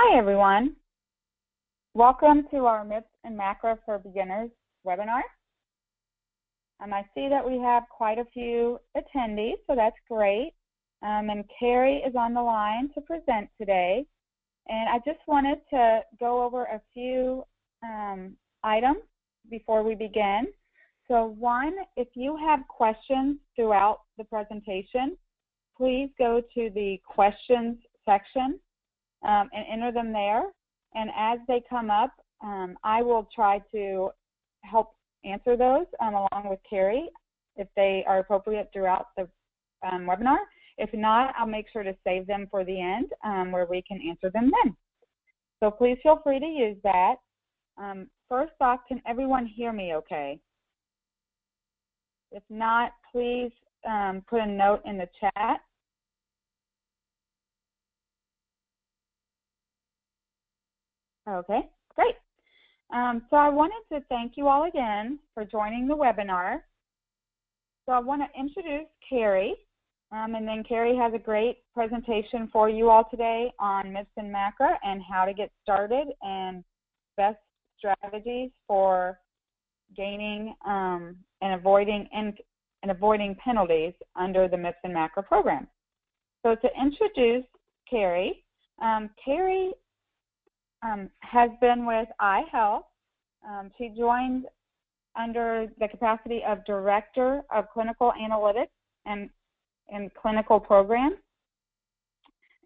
Hi, everyone. Welcome to our MIPS and MACRA for Beginners webinar. I see that we have quite a few attendees, so that's great. And Carrie is on the line to present today. And I just wanted to go over a few items before we begin. So one, if you have questions throughout the presentation, please go to the questions section and enter them there. And as they come up, I will try to help answer those along with Carrie if they are appropriate throughout the webinar. If not, I'll make sure to save them for the end where we can answer them then. So please feel free to use that. First off, can everyone hear me okay? If not, please put a note in the chat. Okay, great. So I wanted to thank you all again for joining the webinar. So I want to introduce Carrie, and then Carrie has a great presentation for you all today on MIPS and MACRA and how to get started and best strategies for gaining and avoiding penalties under the MIPS and MACRA program. So to introduce Carrie, Carrie has been with iHealth. She joined under the capacity of Director of Clinical Analytics and Clinical Programs.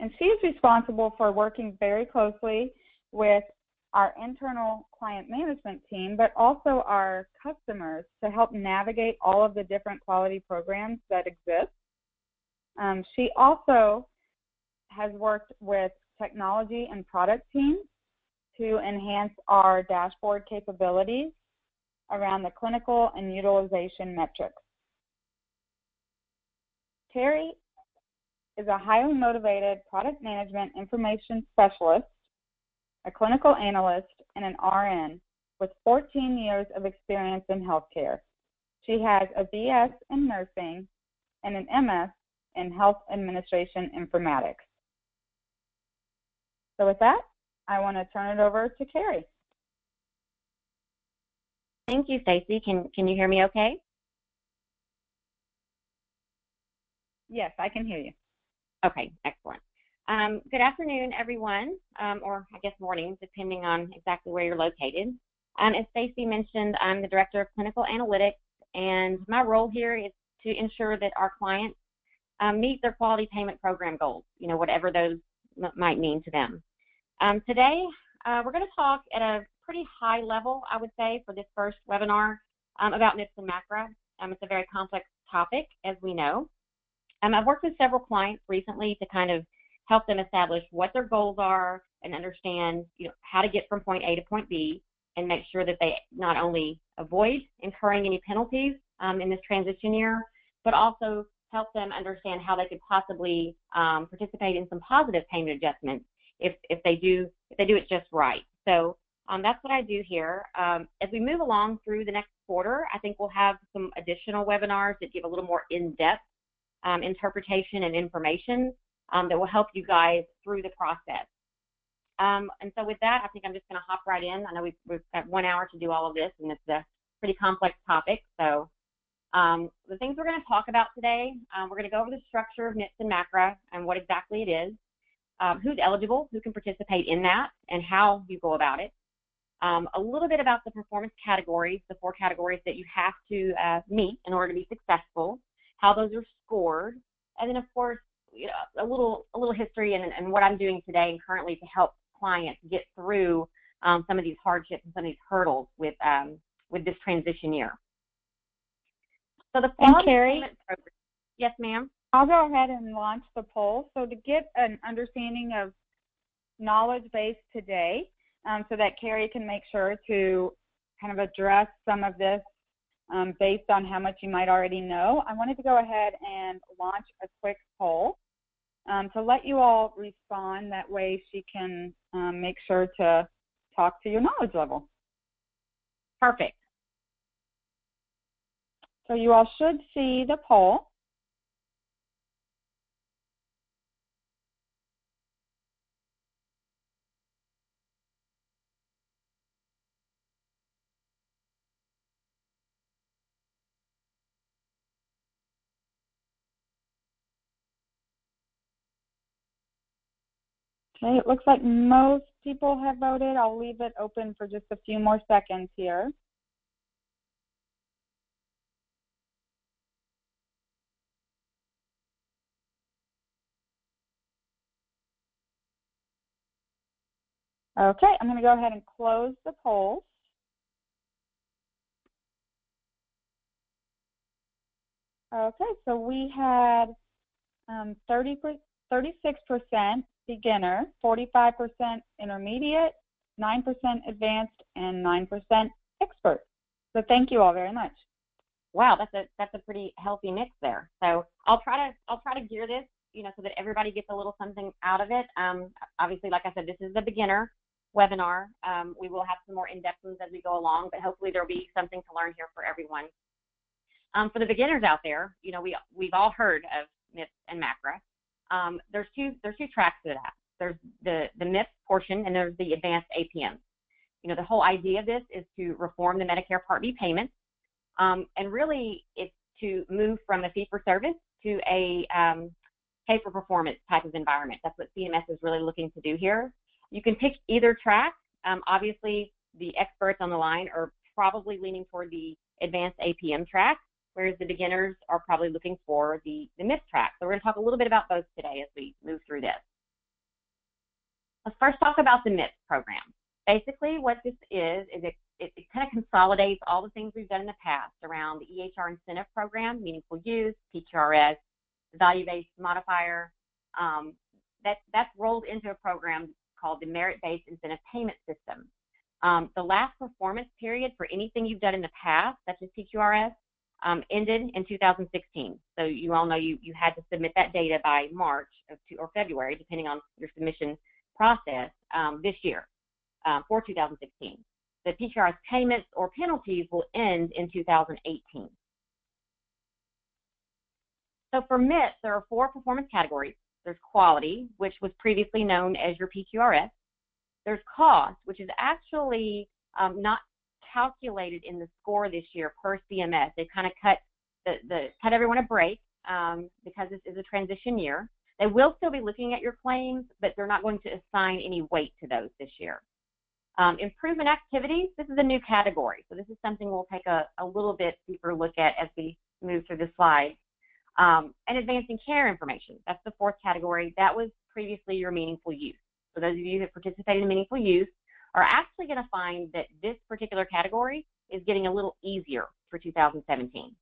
And she is responsible for working very closely with our internal client management team, but also our customers to help navigate all of the different quality programs that exist. She also has worked with technology and product teams to enhance our dashboard capabilities around the clinical and utilization metrics. Carrie is a highly motivated product management information specialist, a clinical analyst, and an RN with 14 years of experience in healthcare. She has a BS in nursing and an MS in health administration informatics. So with that, I want to turn it over to Carrie. Thank you, Stacy. Can you hear me okay? Yes, I can hear you. Okay, excellent. Good afternoon, everyone, or I guess morning, depending on exactly where you're located. As Stacy mentioned, I'm the Director of Clinical Analytics, and my role here is to ensure that our clients meet their quality payment program goals, whatever those might mean to them. Today, we're going to talk at a pretty high level, I would say, for this first webinar about MIPS and MACRA. It's a very complex topic, as we know. I've worked with several clients recently to kind of help them establish what their goals are and understand, how to get from point A to point B and make sure that they not only avoid incurring any penalties in this transition year, but also help them understand how they could possibly participate in some positive payment adjustments if they do it just right. So that's what I do here. As we move along through the next quarter, I think we'll have some additional webinars that give a little more in-depth interpretation and information that will help you guys through the process. And so with that, I think I'm just going to hop right in. I know we've got 1 hour to do all of this, and it's a pretty complex topic. So the things we're going to talk about today, we're going to go over the structure of MIPS and MACRA and what exactly it is, who's eligible, who can participate in that, and how you go about it. A little bit about the performance categories, the 4 categories that you have to meet in order to be successful, how those are scored, and then of course, a little history and what I'm doing today and currently to help clients get through some of these hardships and some of these hurdles with this transition year. So the quality payment program. Yes, ma'am. I'll go ahead and launch the poll. So to get an understanding of knowledge base today, so that Carrie can make sure to kind of address some of this based on how much you might already know, I wanted to go ahead and launch a quick poll to let you all respond. That way she can make sure to talk to your knowledge level. Perfect. So you all should see the poll. Okay, it looks like most people have voted. I'll leave it open for just a few more seconds here. Okay, I'm going to go ahead and close the polls. Okay, so we had 36% beginner, 45% intermediate, 9% advanced, and 9% expert. So thank you all very much. Wow, that's a pretty healthy mix there. So I'll try to gear this, so that everybody gets a little something out of it. Obviously, like I said, this is the beginner webinar. We will have some more in-depth ones as we go along, but hopefully there'll be something to learn here for everyone. For the beginners out there, we've all heard of MIPS and MACRA. There's two tracks to that. There's the MIPS portion, and there's the advanced APM. The whole idea of this is to reform the Medicare Part B payments, and really it's to move from a fee-for-service to a pay-for-performance type of environment. That's what CMS is really looking to do here. You can pick either track. Obviously, the experts on the line are probably leaning toward the advanced APM track, whereas the beginners are probably looking for the MIPS track. So we're going to talk a little bit about both today as we move through this. Let's first talk about the MIPS program. Basically, what this is it kind of consolidates all the things we've done in the past around the EHR incentive program, meaningful use, PQRS, the value-based modifier. That's rolled into a program called the merit-based incentive payment system. The last performance period for anything you've done in the past, such as PQRS, ended in 2016. So you all know you had to submit that data by March or February, depending on your submission process, this year for 2016. The PQRS payments or penalties will end in 2018. So for MIPS, there are 4 performance categories. There's quality, which was previously known as your PQRS. There's cost, which is actually not calculated in the score this year per CMS. They kind of cut everyone a break because this is a transition year. They will still be looking at your claims, but they're not going to assign any weight to those this year. Improvement activities, this is a new category. So this is something we'll take a little bit deeper look at as we move through the slide. And advancing care information, that's the 4th category. That was previously your meaningful use. So those of you that participated in meaningful use are actually going to find that this particular category is getting a little easier for 2017.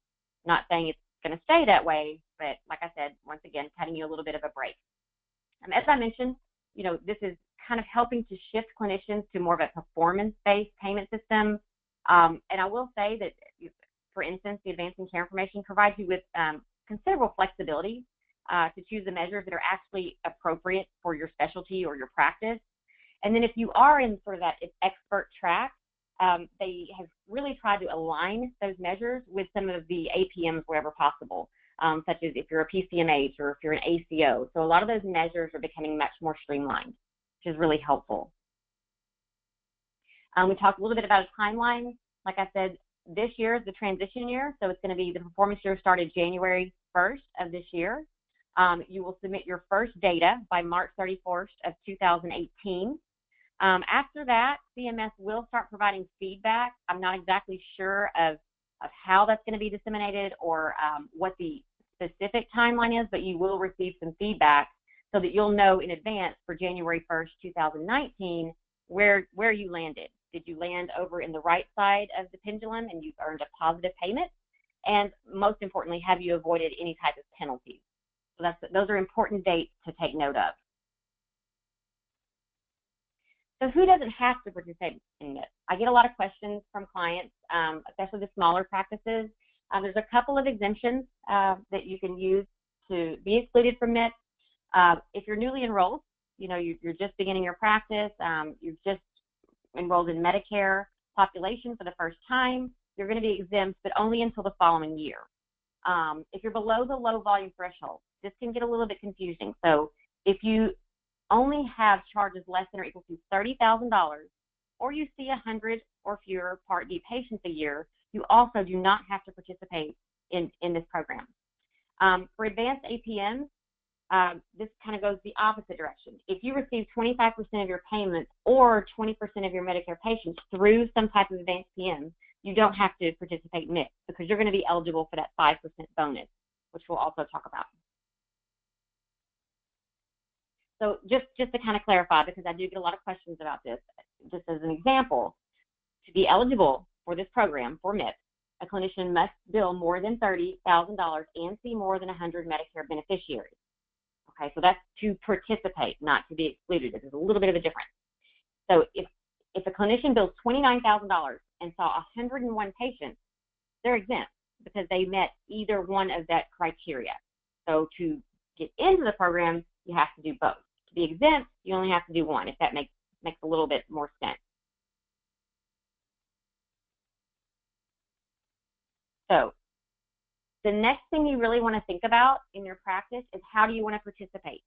Not saying it's going to stay that way, but like I said, once again, cutting you a little bit of a break. As I mentioned, this is kind of helping to shift clinicians to more of a performance-based payment system. And I will say that, for instance, the advancing care information provides you with considerable flexibility to choose the measures that are actually appropriate for your specialty or your practice. And then if you are in sort of that expert track, they have really tried to align those measures with some of the APMs wherever possible, such as if you're a PCMH or if you're an ACO. So a lot of those measures are becoming much more streamlined, which is really helpful. We talked a little bit about a timeline. Like I said, this year is the transition year, so it's going to be the performance year started January 1st of this year. You will submit your first data by March 31st of 2018. After that, CMS will start providing feedback. I'm not exactly sure of how that's going to be disseminated or what the specific timeline is, but you will receive some feedback so that you'll know in advance for January 1st, 2019, where you landed. Did you land over in the right side of the pendulum and you've earned a positive payment? And most importantly, have you avoided any type of penalties? So those are important dates to take note of. So who doesn't have to participate in this? I get a lot of questions from clients, especially the smaller practices. There's a couple of exemptions that you can use to be excluded from MIPS. If you're newly enrolled, you're just beginning your practice, you're just enrolled in Medicare population for the first time, you're going to be exempt, but only until the following year. If you're below the low volume threshold, this can get a little bit confusing. So if you only have charges less than or equal to $30,000, or you see 100 or fewer Part D patients a year, you also do not have to participate in this program. For advanced APM, this kind of goes the opposite direction. If you receive 25% of your payments or 20% of your Medicare patients through some type of advanced PM, you don't have to participate in MIPS because you're going to be eligible for that 5% bonus, which we'll also talk about. So just to kind of clarify, because I do get a lot of questions about this, just as an example, to be eligible for this program for MIPS, a clinician must bill more than $30,000 and see more than 100 Medicare beneficiaries. Okay, so that's to participate, not to be excluded. There's a little bit of a difference. So if a clinician bills $29,000 and saw 101 patients, they're exempt because they met either one of that criteria. So to get into the program, you have to do both. To be exempt, you only have to do one, if that makes a little bit more sense. So the next thing you really want to think about in your practice is how do you want to participate?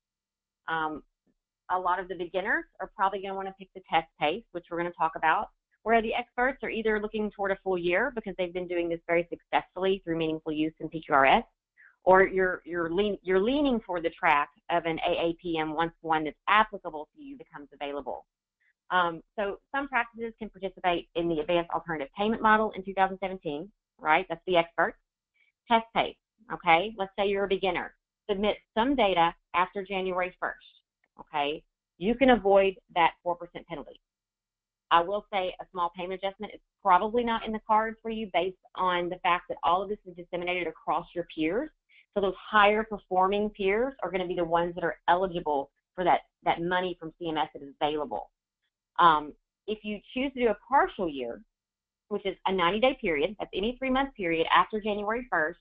A lot of the beginners are probably going to want to pick the test pace, which we're going to talk about, where the experts are either looking toward a full year because they've been doing this very successfully through meaningful use in PQRS, or you're leaning for the track of an AAPM once one that's applicable to you becomes available. So some practices can participate in the Advanced Alternative Payment Model in 2017, right? That's the experts. Test pace, okay? Let's say you're a beginner. Submit some data after January 1st, okay? You can avoid that 4% penalty. I will say a small payment adjustment is probably not in the cards for you based on the fact that all of this is disseminated across your peers. So those higher performing peers are going to be the ones that are eligible for that money from CMS that is available. If you choose to do a partial year, which is a 90-day period, that's any 3-month period after January 1st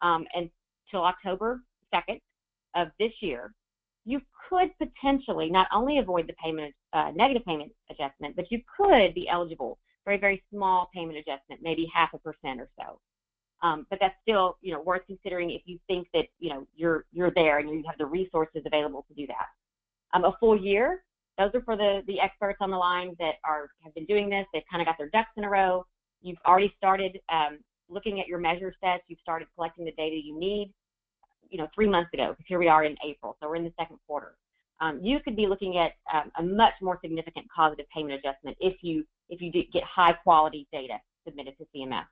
until October 2nd of this year, you could potentially not only avoid the payment, negative payment adjustment, but you could be eligible for a very small payment adjustment, maybe 0.5% or so. But that's still, worth considering if you think that, you're there and you have the resources available to do that. A full year, those are for the experts on the line that have been doing this. They've kind of got their ducks in a row. You've already started looking at your measure sets. You've started collecting the data you need, 3 months ago, because here we are in April, so we're in the second quarter. You could be looking at a much more significant positive payment adjustment if you do get high quality data submitted to CMS.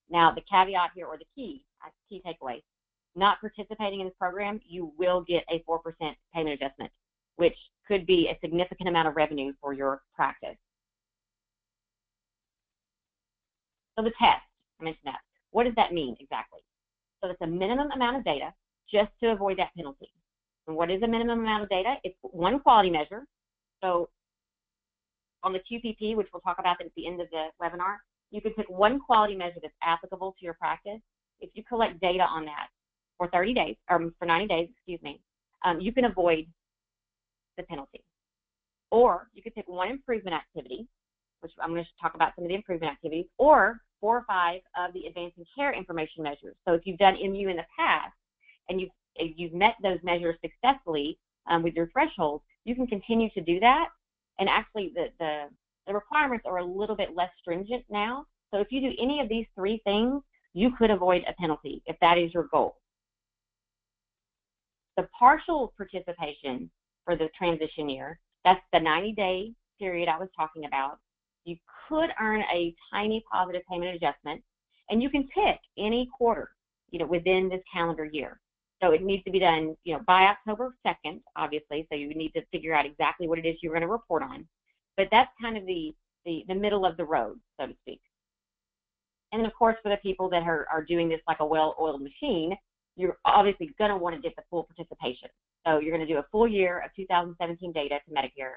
Now, the caveat here, or the key takeaway, not participating in this program, you will get a 4% payment adjustment, which could be a significant amount of revenue for your practice. So the test, I mentioned that. What does that mean exactly? So it's a minimum amount of data just to avoid that penalty. And what is a minimum amount of data? It's one quality measure. So on the QPP, which we'll talk about at the end of the webinar, you can pick one quality measure that's applicable to your practice. If you collect data on that for 30 days, or for 90 days, you can avoid the penalty. Or you could pick one improvement activity, which I'm going to talk about some of the improvement activities, or 4 or 5 of the advancing care information measures. So if you've done MU in the past and you've met those measures successfully with your thresholds, you can continue to do that. And actually the requirements are a little bit less stringent now. So if you do any of these 3 things, you could avoid a penalty if that is your goal. The partial participation for the transition year, that's the 90-day period I was talking about. You could earn a tiny positive payment adjustment, and you can pick any quarter, within this calendar year. So it needs to be done, by October 2nd, obviously. So you need to figure out exactly what it is you're going to report on. But that's kind of the middle of the road, so to speak. And then, of course, for the people that are doing this like a well-oiled machine, you're obviously going to want to get the full participation. So you're going to do a full year of 2017 data to Medicare.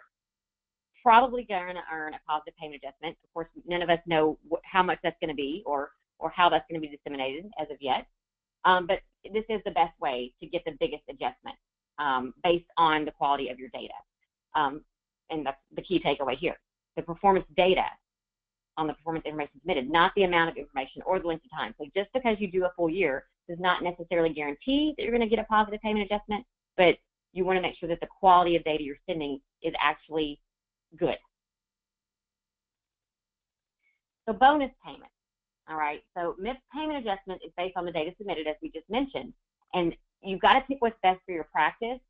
Probably going to earn a positive payment adjustment. Of course, none of us know how much that's going to be or how that's going to be disseminated as of yet. But this is the best way to get the biggest adjustment based on the quality of your data. And that's the key takeaway here. The performance data on the performance information submitted, not the amount of information or the length of time. So just because you do a full year does not necessarily guarantee that you're going to get a positive payment adjustment, but you want to make sure that the quality of data you're sending is actually good. So bonus payment, all right. So MIPS payment adjustment is based on the data submitted, as we just mentioned. And you've got to pick what's best for your practice.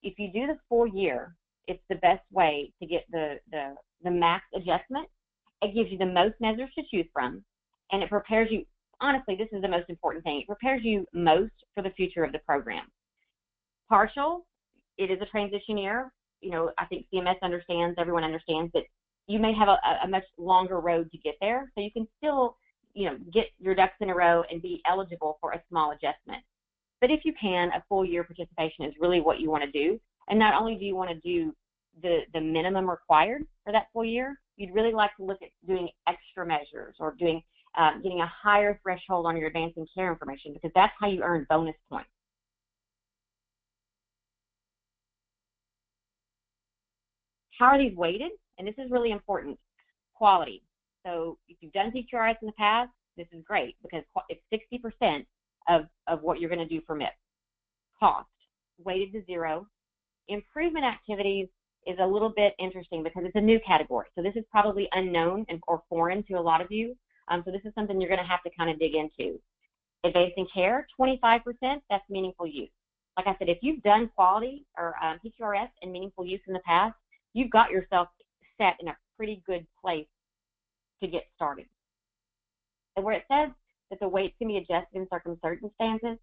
If you do the full year, it's the best way to get the max adjustment. It gives you the most measures to choose from, and it prepares you. Honestly, this is the most important thing. It prepares you most for the future of the program. Partial, it is a transition year. You know, I think CMS understands, everyone understands that you may have a much longer road to get there, so you can still, you know, get your ducks in a row and be eligible for a small adjustment. But if you can, a full year participation is really what you want to do. And not only do you want to do the minimum required for that full year, you'd really like to look at doing extra measures or doing getting a higher threshold on your advancing care information, because that's how you earn bonus points. How are these weighted? And this is really important. Quality. So if you've done PQRS in the past, this is great because it's 60% of what you're going to do for MIPS. Cost, weighted to 0. Improvement activities is a little bit interesting because it's a new category. So this is probably unknown or foreign to a lot of you. So this is something you're going to have to kind of dig into. Advancing care, 25%, that's meaningful use. Like I said, if you've done quality or PQRS and meaningful use in the past, you've got yourself set in a pretty good place to get started. And where it says that the weights can be adjusted in circumstances,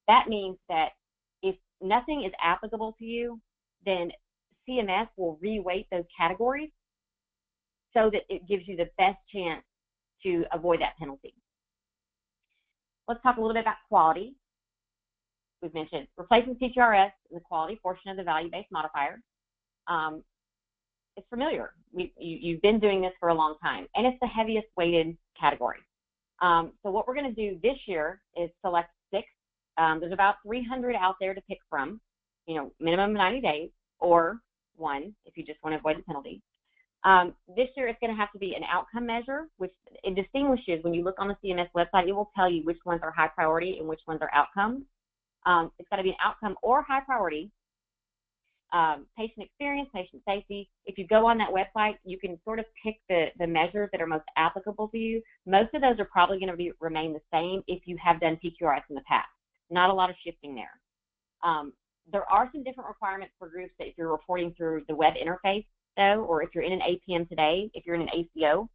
that means that if nothing is applicable to you, then CMS will re-weight those categories so that it gives you the best chance to avoid that penalty. Let's talk a little bit about quality. We've mentioned replacing PQRS in the quality portion of the value-based modifier. It's familiar. You've been doing this for a long time, and it's the heaviest weighted category. So what we're going to do this year is select 6. There's about 300 out there to pick from, you know, minimum 90 days, or 1 if you just want to avoid the penalty. This year it's going to have to be an outcome measure, which it distinguishes. When you look on the CMS website, it will tell you which ones are high priority and which ones are outcomes. It's got to be an outcome or high priority. Patient experience, patient safety. If you go on that website, you can sort of pick the measures that are most applicable to you. Most of those are probably going to remain the same if you have done PQRS in the past. Not a lot of shifting there. There are some different requirements for groups that if you're reporting through the web interface, though, or if you're in an APM today, if you're in an ACO,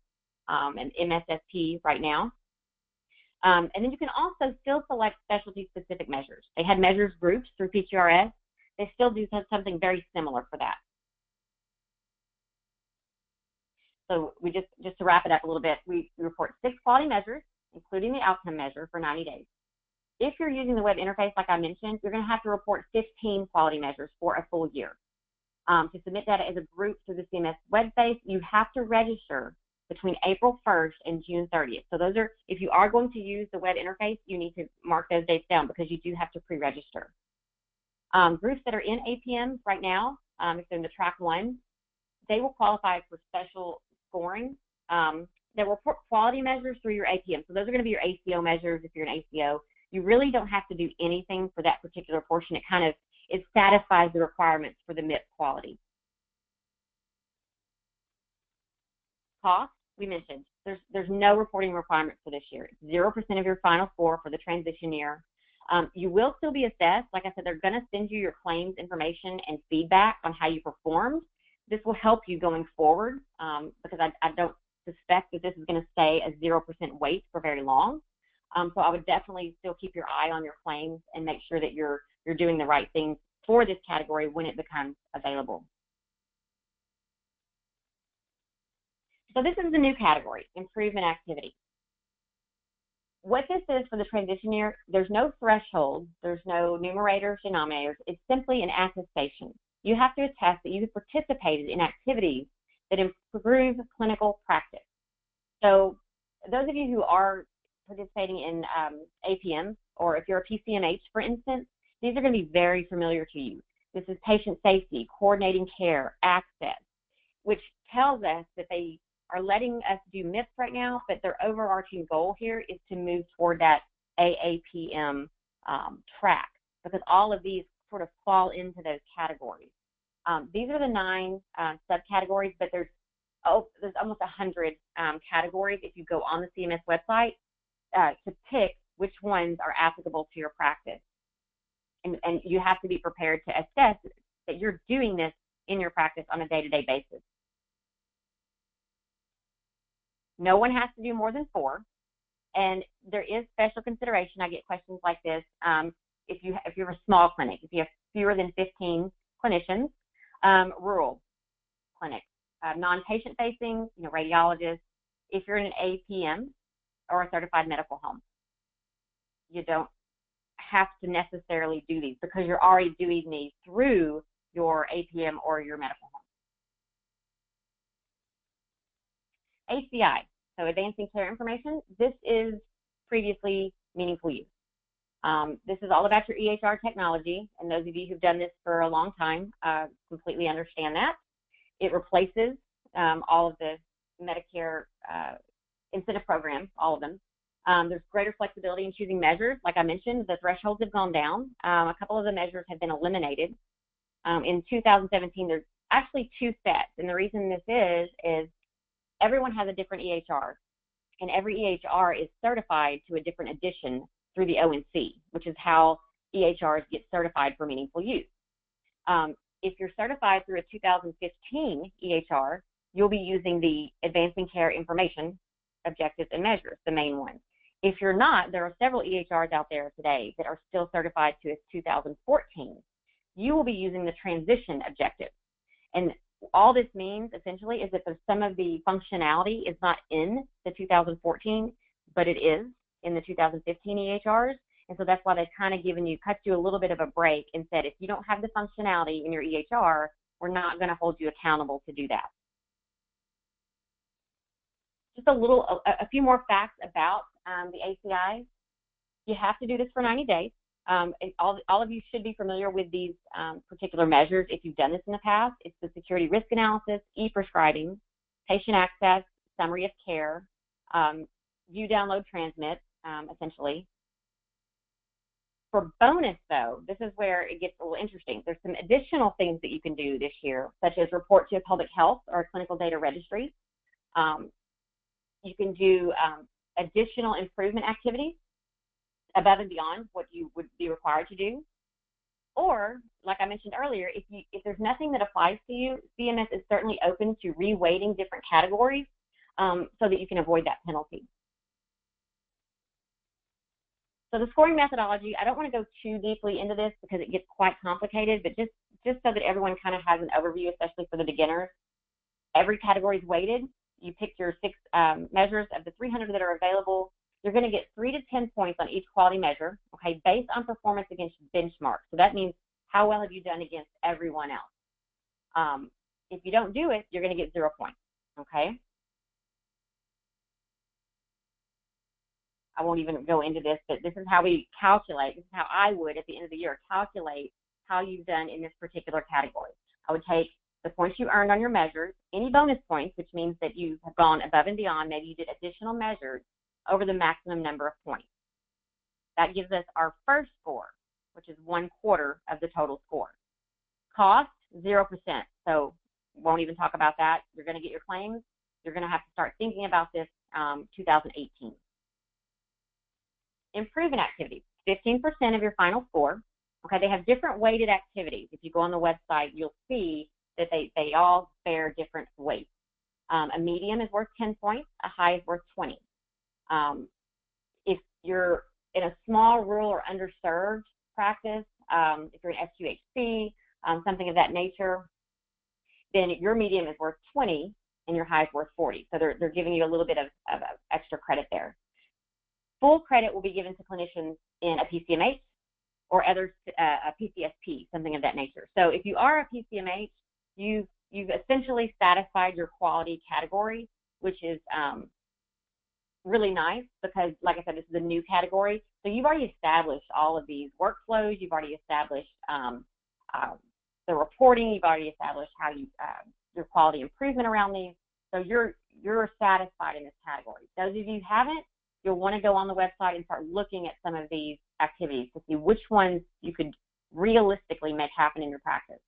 an MSSP right now. And then you can also still select specialty-specific measures. They had measures groups through PQRS. They still do something very similar for that. So we just to wrap it up a little bit, we report 6 quality measures, including the outcome measure for 90 days. If you're using the web interface, like I mentioned, you're going to have to report 15 quality measures for a full year. To submit data as a group through the CMS website, you have to register between April 1st and June 30th. So those are, if you are going to use the web interface, you need to mark those dates down because you do have to pre-register. Groups that are in APMs right now, if they're in the track 1, they will qualify for special scoring. They will report quality measures through your APM. So those are going to be your ACO measures if you're an ACO. You really don't have to do anything for that particular portion. It satisfies the requirements for the MIPS quality. Cost, we mentioned, there's no reporting requirement for this year. It's 0% of your final score for the transition year. You will still be assessed. Like I said, they're going to send you your claims information and feedback on how you performed. This will help you going forward because I don't suspect that this is going to stay a 0% weight for very long. So I would definitely still keep your eye on your claims and make sure that you're doing the right things for this category when it becomes available. So this is the new category, improvement activity. What this is for the transition year, there's no threshold, there's no numerators, denominators. It's simply an attestation. You have to attest that you have participated in activities that improve clinical practice. So those of you who are participating in APMs, or if you're a PCMH, for instance, these are going to be very familiar to you. This is patient safety, coordinating care, access, which tells us that they are letting us do MIPS right now, but their overarching goal here is to move toward that AAPM track, because all of these sort of fall into those categories. These are the 9 subcategories, but there's almost 100 categories if you go on the CMS website to pick which ones are applicable to your practice. and you have to be prepared to assess that you're doing this in your practice on a day-to-day basis. No one has to do more than 4, and there is special consideration. I get questions like this. If you're a small clinic, if you have fewer than 15 clinicians, rural clinics, non-patient facing, radiologists. If you're in an APM or a certified medical home, you don't have to necessarily do these because you're already doing these through your APM or your medical home. ACI, so Advancing Care Information. This is previously Meaningful Use. This is all about your EHR technology, and those of you who've done this for a long time completely understand that. It replaces all of the Medicare incentive programs, all of them. There's greater flexibility in choosing measures. Like I mentioned, the thresholds have gone down. A couple of the measures have been eliminated. In 2017, there's actually 2 sets, and the reason this is everyone has a different EHR, and every EHR is certified to a different edition through the ONC, which is how EHRs get certified for meaningful use. If you're certified through a 2015 EHR, you'll be using the Advancing Care Information Objectives and Measures, the main ones. If you're not, there are several EHRs out there today that are still certified to a 2014. You will be using the transition objectives. And all this means essentially is that some of the functionality is not in the 2014, but it is in the 2015 EHRs. And so that's why they've kind of cut you a little bit of a break and said, if you don't have the functionality in your EHR, we're not going to hold you accountable to do that. Just a few more facts about the ACI. You have to do this for 90 days. And all of you should be familiar with these particular measures if you've done this in the past. It's the security risk analysis, e-prescribing, patient access, summary of care, view, download, transmit, essentially. For bonus, though, this is where it gets a little interesting. There's some additional things that you can do this year, such as report to a public health or a clinical data registry. You can do additional improvement activities above and beyond what you would be required to do. Or, like I mentioned earlier, if there's nothing that applies to you, CMS is certainly open to reweighting different categories so that you can avoid that penalty. So the scoring methodology, I don't want to go too deeply into this because it gets quite complicated, but just so that everyone kind of has an overview, especially for the beginners. Every category is weighted. You pick your 6 measures of the 300 that are available. You're going to get 3 to 10 points on each quality measure, okay, based on performance against benchmarks. So that means how well have you done against everyone else. If you don't do it, you're going to get 0 points, okay? I won't even go into this, but this is how we calculate. This is how I would, at the end of the year, calculate how you've done in this particular category. I would take the points you earned on your measures, any bonus points, which means that you have gone above and beyond, maybe you did additional measures, over the maximum number of points. That gives us our first score, which is 1/4 of the total score. Cost, 0%. So won't even talk about that. You're going to get your claims. You're going to have to start thinking about this 2018. Improvement activities, 15% of your final score. Okay, they have different weighted activities. If you go on the website, you'll see that they all bear different weights. A medium is worth 10 points. A high is worth 20. If you're in a small, rural, or underserved practice, if you're an SQHC, something of that nature, then your medium is worth 20 and your high is worth 40. So they're giving you a little bit of extra credit there. Full credit will be given to clinicians in a PCMH or a PCSP, something of that nature. So if you are a PCMH, you've essentially satisfied your quality category, which is really nice because, like I said, this is a new category. So you've already established all of these workflows. You've already established the reporting. You've already established how your quality improvement around these. So you're satisfied in this category. Those of you who haven't, you'll want to go on the website and start looking at some of these activities to see which ones you could realistically make happen in your practice.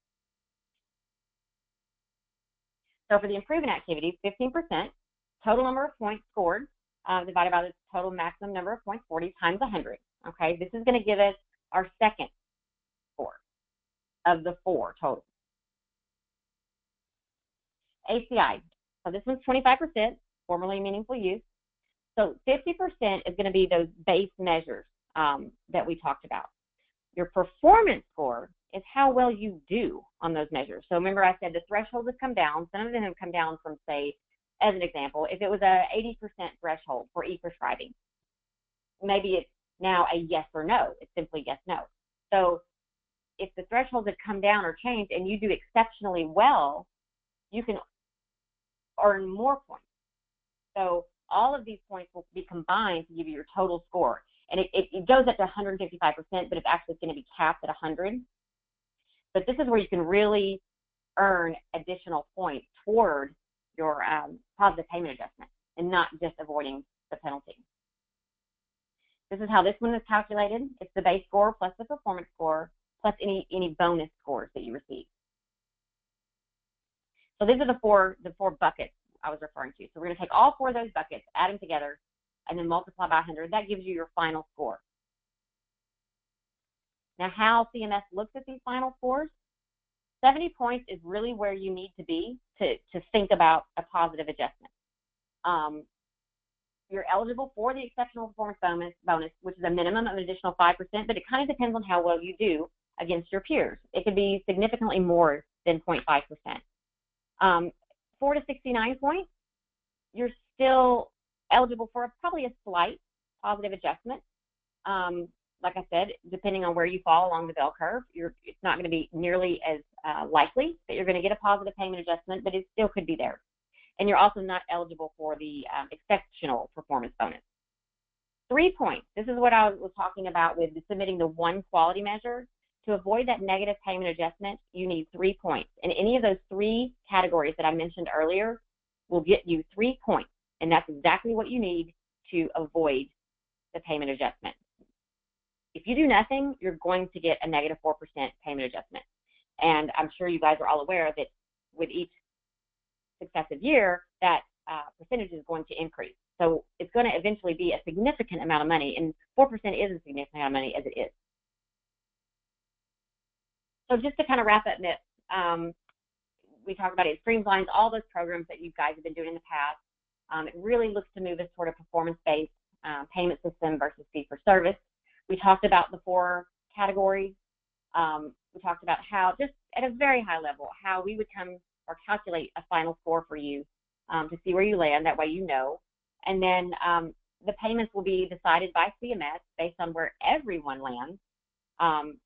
So for the improvement activities, 15%, total number of points scored, divided by the total maximum number of points, 40 times 100. Okay, this is going to give us our second score of the 4 total. ACI, so this one's 25%, formerly meaningful use. So 50% is going to be those base measures that we talked about. Your performance score is how well you do on those measures. So remember I said the threshold has come down. Some of them have come down from, say, as an example, if it was a 80% threshold for e-prescribing, maybe it's now a yes or no. It's simply yes, no. So if the thresholds have come down or changed and you do exceptionally well, you can earn more points. So all of these points will be combined to give you your total score. And it goes up to 155%, but it's actually going to be capped at 100. But this is where you can really earn additional points toward your positive payment adjustment and not just avoiding the penalty. This is how this one is calculated. It's the base score plus the performance score plus any bonus scores that you receive. So these are the four buckets I was referring to. So we're going to take all 4 of those buckets, add them together, and then multiply by 100. That gives you your final score. Now, how CMS looks at these final scores, 70 points is really where you need to be to think about a positive adjustment. You're eligible for the exceptional performance bonus, which is a minimum of an additional 5%, but it kind of depends on how well you do against your peers. It could be significantly more than 0.5%. 4 to 69 points, you're still eligible for probably a slight positive adjustment. Like I said, depending on where you fall along the bell curve, it's not going to be nearly as likely that you're going to get a positive payment adjustment, but it still could be there. And you're also not eligible for the exceptional performance bonus. 3 points. This is what I was talking about with submitting the one quality measure. To avoid that negative payment adjustment, you need 3 points. And any of those 3 categories that I mentioned earlier will get you 3 points. And that's exactly what you need to avoid the payment adjustment. If you do nothing, you're going to get a negative 4% payment adjustment. And I'm sure you guys are all aware that with each successive year, that percentage is going to increase. So it's going to eventually be a significant amount of money, and 4% is a significant amount of money as it is. So just to kind of wrap up MIPS, we talked about it streamlines all those programs that you guys have been doing in the past. It really looks to move us toward a performance-based payment system versus fee-for-service. We talked about the 4 categories. We talked about how, just at a very high level, how we would come or calculate a final score for you to see where you land. That way you know. And then the payments will be decided by CMS based on where everyone lands.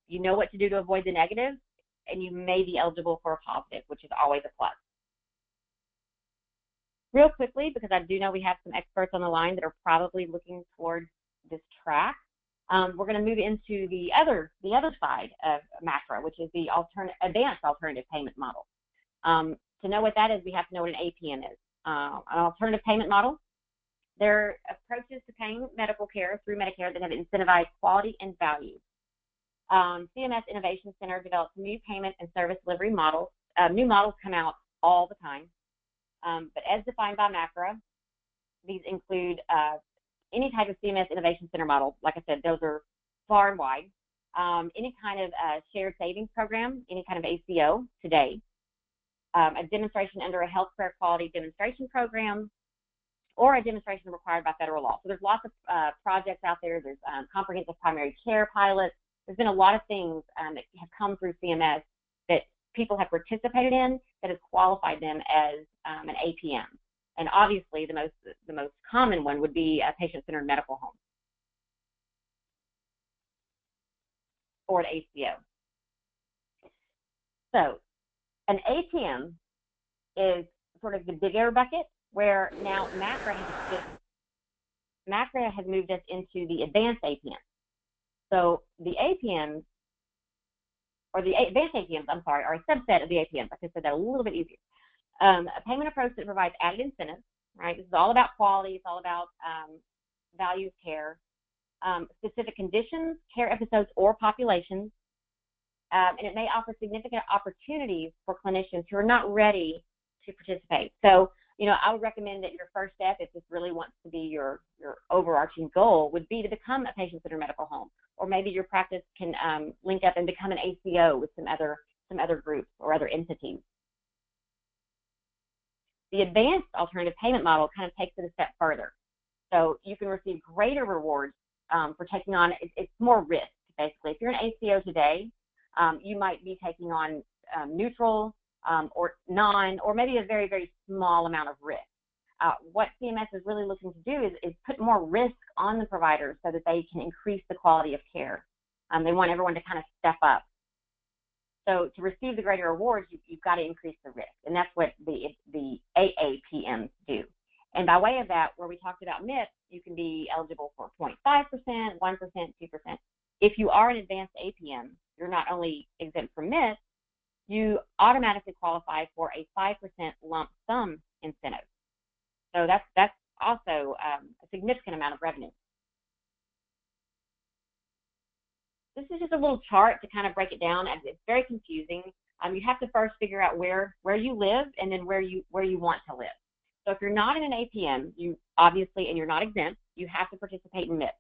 You know what to do to avoid the negative, and you may be eligible for a positive, which is always a plus. Real quickly, because I do know we have some experts on the line that are probably looking towards this track, we're going to move into the other side of MACRA, which is the advanced alternative payment model. To know what that is, we have to know what an APM is. An alternative payment model, they're approaches to paying medical care through Medicare that have incentivized quality and value. CMS Innovation Center develops new payment and service delivery models. New models come out all the time, but as defined by MACRA, these include any type of CMS Innovation Center model. Like I said, those are far and wide. Any kind of shared savings program, any kind of ACO today, a demonstration under a healthcare quality demonstration program, or a demonstration required by federal law. So there's lots of projects out there. There's comprehensive primary care pilots. There's been a lot of things that have come through CMS that people have participated in that has qualified them as an APM. And obviously, the most common one would be a patient-centered medical home or an ACO. So an APM is sort of the bigger bucket, where now MACRA has moved us into the advanced APM. So the APMs, or the advanced APMs, I'm sorry, are a subset of the APMs. I could say that a little bit easier. A payment approach that provides added incentives, right? This is all about quality. It's all about value of care, specific conditions, care episodes, or populations. And it may offer significant opportunities for clinicians who are not ready to participate. So I would recommend that your first step, if this really wants to be your overarching goal, would be to become a patient-centered medical home, or maybe your practice can link up and become an ACO with some other groups or other entities. The advanced alternative payment model kind of takes it a step further. So you can receive greater rewards for taking on, it's more risk, basically. If you're an ACO today, you might be taking on neutral or non, or maybe a very, very small amount of risk. What CMS is really looking to do is put more risk on the providers so that they can increase the quality of care. They want everyone to kind of step up. So to receive the greater rewards, you've got to increase the risk, and that's what the AAPMs do. And by way of that, where we talked about MIPS, you can be eligible for 0.5%, 1%, 2%. If you are an advanced APM, you're not only exempt from MIPS, you automatically qualify for a 5% lump sum incentive. So that's also a significant amount of revenue. This is just a little chart to kind of break it down, and it's very confusing. You have to first figure out where you live and then where you want to live. So if you're not in an APM, you obviously, and you're not exempt, you have to participate in MIPS.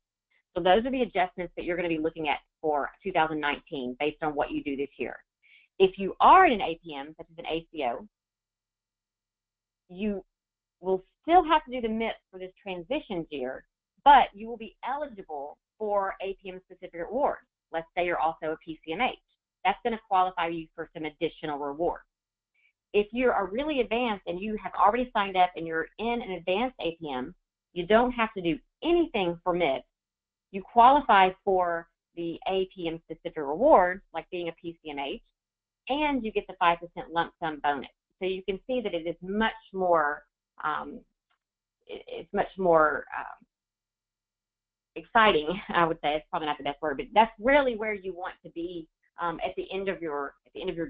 So those are the adjustments that you're going to be looking at for 2019 based on what you do this year. If you are in an APM, such as an ACO, you will still have to do the MIPS for this transition year, but you will be eligible for APM-specific rewards. Let's say you're also a PCMH. That's going to qualify you for some additional rewards. If you are really advanced and you have already signed up and you're in an advanced APM, you don't have to do anything for MIPS. You qualify for the APM-specific rewards, like being a PCMH, and you get the 5% lump sum bonus. So you can see that it is much more, exciting, I would say. It's probably not the best word, but that's really where you want to be at the end of your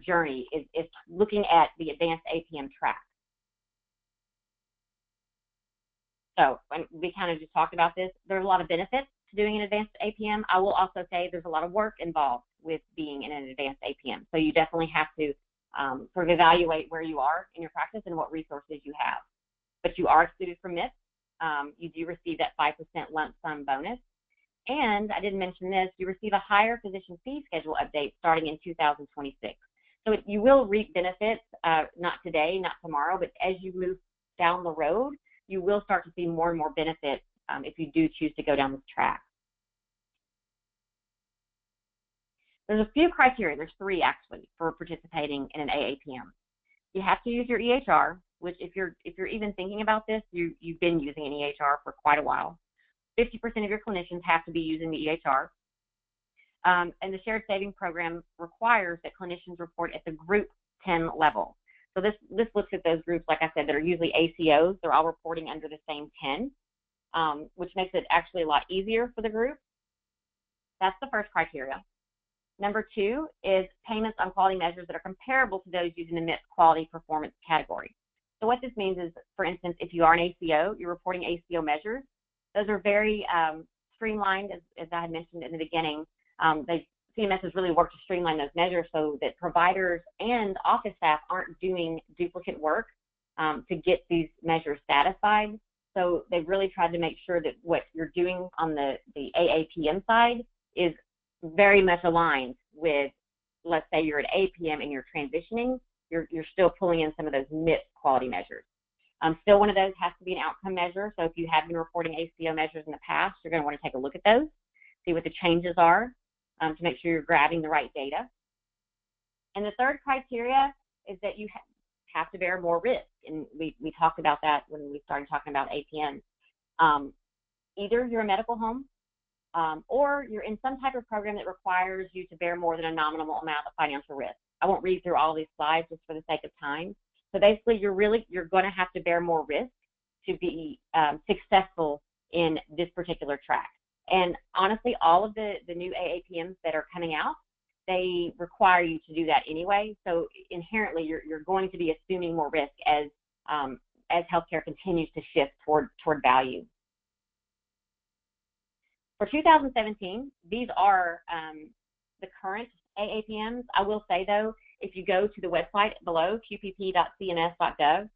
journey, is looking at the advanced APM track. So we kind of just talked about this. There's a lot of benefits to doing an advanced APM. I will also say there's a lot of work involved with being in an advanced APM. So you definitely have to sort of evaluate where you are in your practice and what resources you have. But you are excluded from MIPS. You do receive that 5% lump sum bonus. And I didn't mention this, you receive a higher physician fee schedule update starting in 2026. So you will reap benefits, not today, not tomorrow, but as you move down the road, you will start to see more and more benefits if you do choose to go down this track. There's a few criteria, there's 3 actually, for participating in an AAPM. You have to use your EHR, which if you're even thinking about this, you've been using an EHR for quite a while. 50% of your clinicians have to be using the EHR. And the shared saving program requires that clinicians report at the group 10 level. So this looks at those groups, like I said, that are usually ACOs. They're all reporting under the same 10, which makes it actually a lot easier for the group. That's the first criteria. Number 2 is payments on quality measures that are comparable to those using the MIPS quality performance category. So what this means is, for instance, if you are an ACO, you're reporting ACO measures. Those are very streamlined, as I had mentioned in the beginning. CMS has really worked to streamline those measures so that providers and office staff aren't doing duplicate work to get these measures satisfied. So they've really tried to make sure that what you're doing on the AAPM side is very much aligned with, let's say you're at APM and you're transitioning, you're still pulling in some of those MIPS quality measures. Still, one of those has to be an outcome measure. So if you have been reporting ACO measures in the past, you're going to want to take a look at those, see what the changes are to make sure you're grabbing the right data. And the third criteria is that you have to bear more risk. And we talked about that when we started talking about APM. Either you're a medical home or you're in some type of program that requires you to bear more than a nominal amount of financial risk. I won't read through all these slides just for the sake of time. So basically, you're going to have to bear more risk to be successful in this particular track. And honestly, all of the new AAPMs that are coming out, they require you to do that anyway. So inherently, you're going to be assuming more risk as healthcare continues to shift toward value. For 2017, these are the current AAPMs. I will say, though, if you go to the website below, qpp.cms.gov,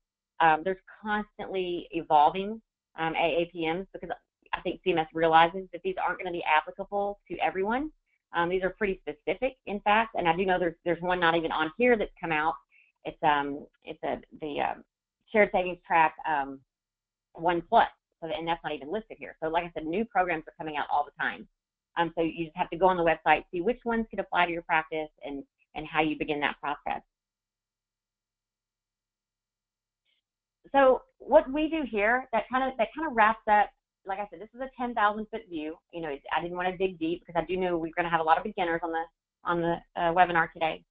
There's constantly evolving AAPMs because I think CMS realizes that these aren't going to be applicable to everyone. These are pretty specific, in fact, and I do know there's one not even on here that's come out. It's the Shared Savings Track 1 Plus, and that's not even listed here. So like I said, new programs are coming out all the time. So you just have to go on the website, see which ones could apply to your practice, and how you begin that process. So what we do here, that kind of wraps up. Like I said, this is a 10,000-foot view. You know, I didn't want to dig deep because I do know we're going to have a lot of beginners on the webinar today.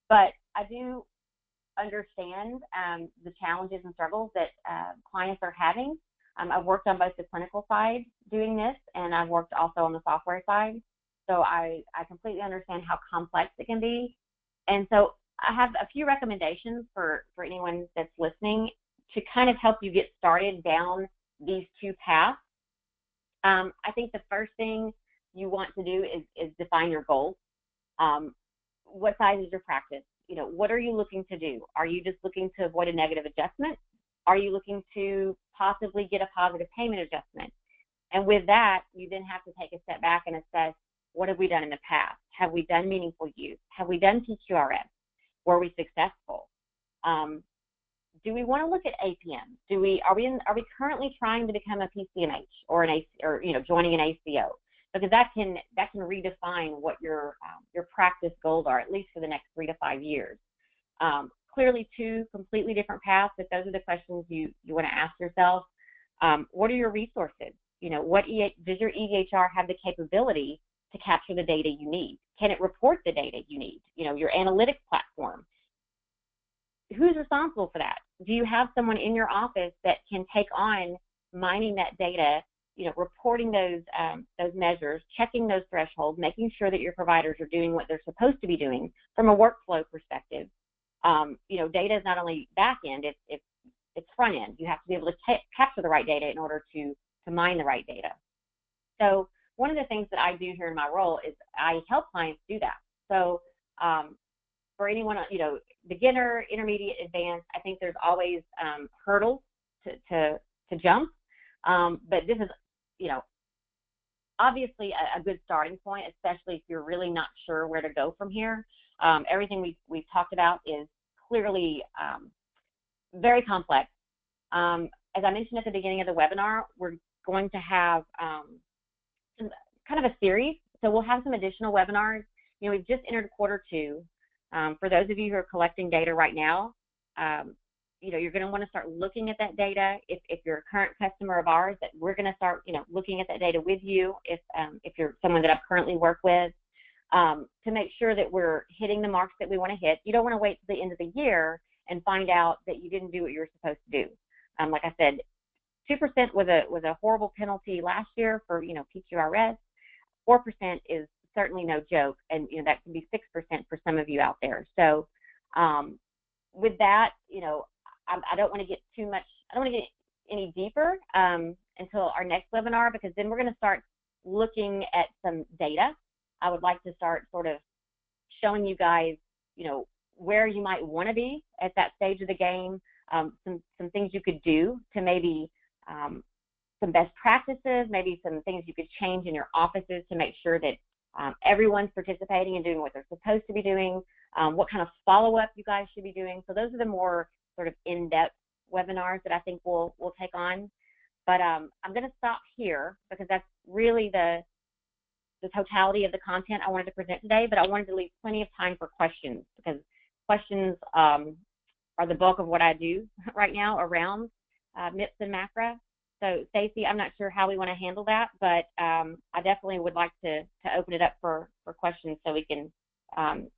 But I do understand the challenges and struggles that clients are having. I've worked on both the clinical side doing this, and I've worked also on the software side. So I completely understand how complex it can be. And so I have a few recommendations for anyone that's listening to kind of help you get started down these two paths. I think the first thing you want to do is define your goals. What size is your practice? You know, what are you looking to do? Are you just looking to avoid a negative adjustment? Are you looking to possibly get a positive payment adjustment? And with that, you then have to take a step back and assess, what have we done in the past? Have we done meaningful use? Have we done PQRS? Were we successful? Do we want to look at APM? Are we currently trying to become a PCMH or joining an ACO? Because that can redefine what your practice goals are, at least for the next 3 to 5 years. Clearly, two completely different paths, but those are the questions you want to ask yourself. What are your resources? You know, does your EHR have the capability to capture the data you need? Can it report the data you need? You know, your analytics platform. Who's responsible for that? Do you have someone in your office that can take on mining that data, you know, reporting those measures, checking those thresholds, making sure that your providers are doing what they're supposed to be doing from a workflow perspective? You know, data is not only back end, it's front end. You have to be able to capture the right data in order to mine the right data. So one of the things that I do here in my role is I help clients do that. So for anyone, you know, beginner, intermediate, advanced, I think there's always hurdles to jump. But this is, you know, obviously a good starting point, especially if you're really not sure where to go from here. Everything we've talked about is clearly very complex. As I mentioned at the beginning of the webinar, we're going to have some kind of a series. So we'll have some additional webinars. You know, we've just entered quarter 2. For those of you who are collecting data right now, you know, you're going to want to start looking at that data. If you're a current customer of ours, that we're going to start, you know, looking at that data with you. If you're someone that I've currently worked with, to make sure that we're hitting the marks that we want to hit. You don't want to wait till the end of the year and find out that you didn't do what you were supposed to do. Like I said, 2% was a horrible penalty last year for, you know, PQRS. 4% is certainly no joke, and you know that can be 6% for some of you out there. So with that, you know, I don't want to get too much. I don't want to get any deeper until our next webinar, because then we're going to start looking at some data. I would like to start sort of showing you guys, you know, where you might want to be at that stage of the game, some things you could do to maybe some best practices, maybe some things you could change in your offices to make sure that everyone's participating and doing what they're supposed to be doing, what kind of follow-up you guys should be doing. So those are the more sort of in-depth webinars that I think we'll take on. But I'm going to stop here because that's really the totality of the content I wanted to present today, but I wanted to leave plenty of time for questions, because questions are the bulk of what I do right now around MIPS and MACRA. So Stacey, I'm not sure how we want to handle that, but I definitely would like to open it up for questions so we can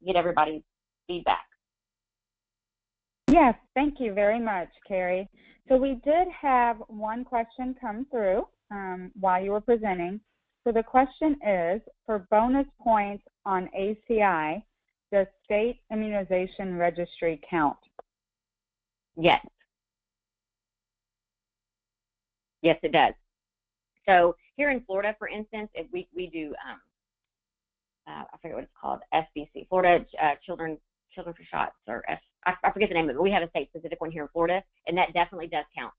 get everybody's feedback. Yes, thank you very much, Carrie. So we did have one question come through while you were presenting. So the question is, for bonus points on ACI, does state immunization registry count? Yes. Yes, it does. So here in Florida, for instance, if we do, I forget what it's called, FBC, Florida Children for Shots, or I forget the name of it, but we have a state-specific one here in Florida, and that definitely does count.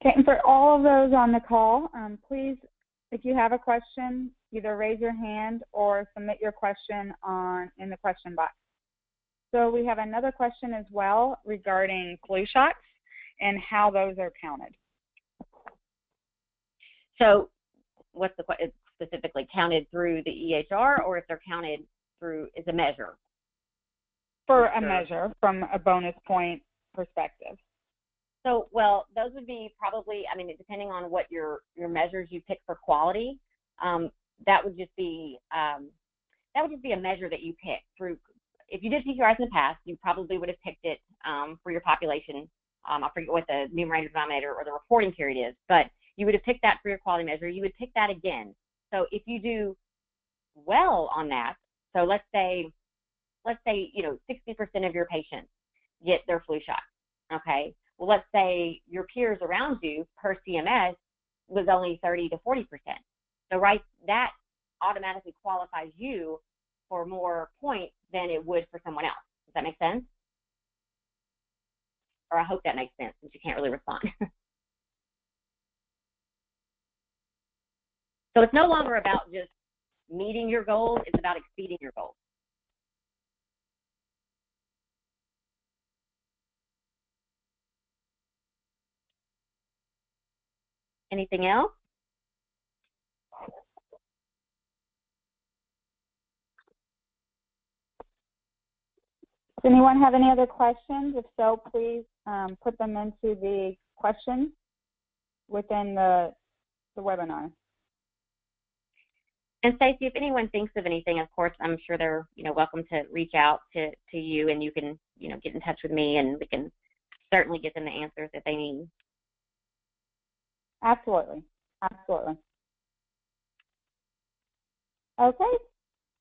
Okay, and for all of those on the call, please, if you have a question, either raise your hand or submit your question in the question box. So we have another question as well regarding flu shots and how those are counted. So what's the question? Specifically counted through the EHR, or if they're counted through as a measure? For a measure from a bonus point perspective. So, well, those would be probably, I mean, depending on what your measures you pick for quality, that would just be a measure that you pick through. If you did PQRs in the past, you probably would have picked it for your population. I forget what the numerator denominator or the reporting period is, but you would have picked that for your quality measure. You would pick that again. So if you do well on that, so let's say 60% of your patients get their flu shot. Okay. Well, let's say your peers around you per CMS was only 30 to 40%. So that automatically qualifies you for more points than it would for someone else. Does that make sense? Or I hope that makes sense, since you can't really respond. So it's no longer about just meeting your goals, it's about exceeding your goals. Anything else? Does anyone have any other questions? If so, please put them into the questions within the webinar. And Stacey, if anyone thinks of anything, of course, I'm sure they're welcome to reach out to you, and you can get in touch with me, and we can certainly get them the answers that they need. Absolutely, absolutely. Okay.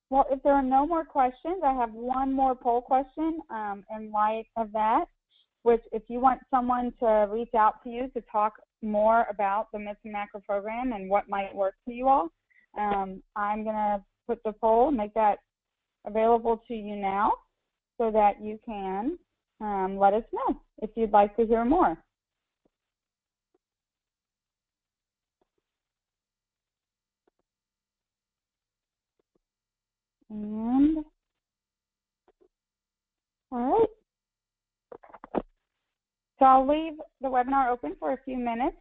Well, if there are no more questions, I have one more poll question in light of that, which if you want someone to reach out to you to talk more about the MIPS and MACRA program and what might work for you all, I'm going to put the poll, make that available to you now so that you can let us know if you'd like to hear more. And, all right. So I'll leave the webinar open for a few minutes,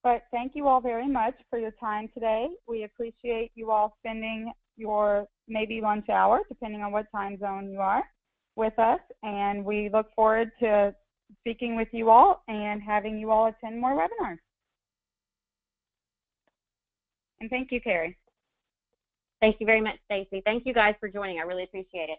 but thank you all very much for your time today. We appreciate you all spending your maybe lunch hour, depending on what time zone you are, with us, and we look forward to speaking with you all and having you all attend more webinars. And thank you, Carrie. Thank you very much, Stacey. Thank you guys for joining. I really appreciate it.